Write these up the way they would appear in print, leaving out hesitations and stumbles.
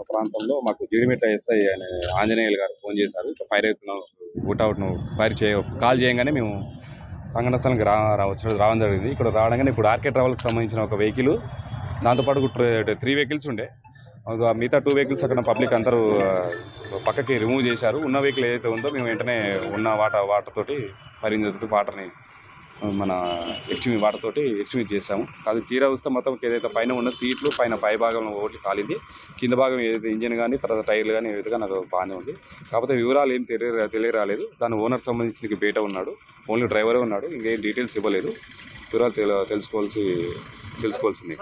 ప్రాంతంలో మాకు జీడిమెట్ల ఎస్ఐ ఆంజనేయులు గారు ఫోన్ చేశారు. ఇట్లా ఫైర్ అవుతున్నాం, అవుట్ ఫైర్ కాల్ చేయగానే మేము సంఘటన స్థలానికి రావడం జరిగింది. ఇక్కడ రావడంగానే ఇప్పుడు ఆర్కే ట్రావెల్స్కి సంబంధించిన ఒక వెహికల్, దాంతోపాటు 3 వెహికల్స్ ఉండే, మిగతా 2 వెహికల్స్ అక్కడ పబ్లిక్ అందరూ పక్కకి రిమూవ్ చేశారు. ఉన్న వెహికల్ ఏదైతే ఉందో మేము వెంటనే ఉన్న వాటర్ తోటి వాటర్ని మన వాటర్ తోటి ఎక్స్టింగ్విష్ చేసాము. అది తీరా వస్తే మొత్తం ఏదైతే పైన ఉన్న సీట్లు పై భాగంలో ఒకటి కాలింది, కింద భాగం ఏదైతే ఇంజిన్ కానీ తర్వాత టైర్లు కానీ ఏదైతే నాకు బాగానే ఉంది. కాకపోతే వివరాలు ఏం తెలియరాలేదు. దాని ఓనర్ సంబంధించిన బయట ఉన్నాడు, ఓన్లీ డ్రైవరే ఉన్నాడు, ఇంకేం డీటెయిల్స్ ఇవ్వలేదు. వివరాలు తెలుసుకోవాల్సింది.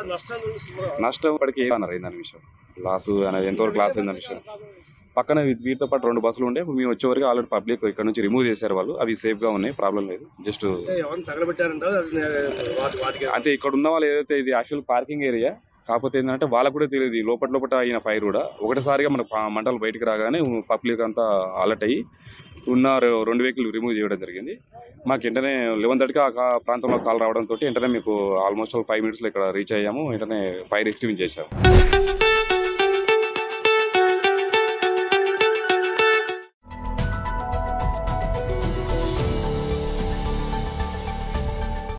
నష్టం ఇప్పటికీ ఏమన్నారు అయిందని విషయం, లాసు అనేది ఎంతవరకు లాస్ అయిందని విషయం. పక్కన వీటితో పాటు 2 బస్సులు ఉండే, మేము వచ్చేవరకు ఆల్రెడీ పబ్లిక్ ఇక్కడ నుంచి రిమూవ్ చేశారు వాళ్ళు. అవి సేఫ్గా ఉన్నాయి, ప్రాబ్లం లేదు. జస్ట్ అంతే. ఇక్కడ ఉన్న వాళ్ళు ఏదైతే ఇది యాక్చువల్ పార్కింగ్ ఏరియా, కాకపోతే ఏంటంటే వాళ్ళకు కూడా తెలియదు లోపల అయిన ఫైర్ కూడా. ఒకటిసారిగా మన మంటలు బయటకు రాగానే పబ్లిక్ అంతా అలర్ట్ అయ్యి ఉన్న 2 వెహికల్ రిమూవ్ చేయడం జరిగింది. మాకు వెంటనే 11:30కి ఆ ప్రాంతంలో కాల్ రావడంతో వెంటనే మీకు ఆల్మోస్ట్ 5 minutesలో ఇక్కడ రీచ్ అయ్యాము. వెంటనే ఫైర్ ఎక్స్టింగ్విష్ చేశాము.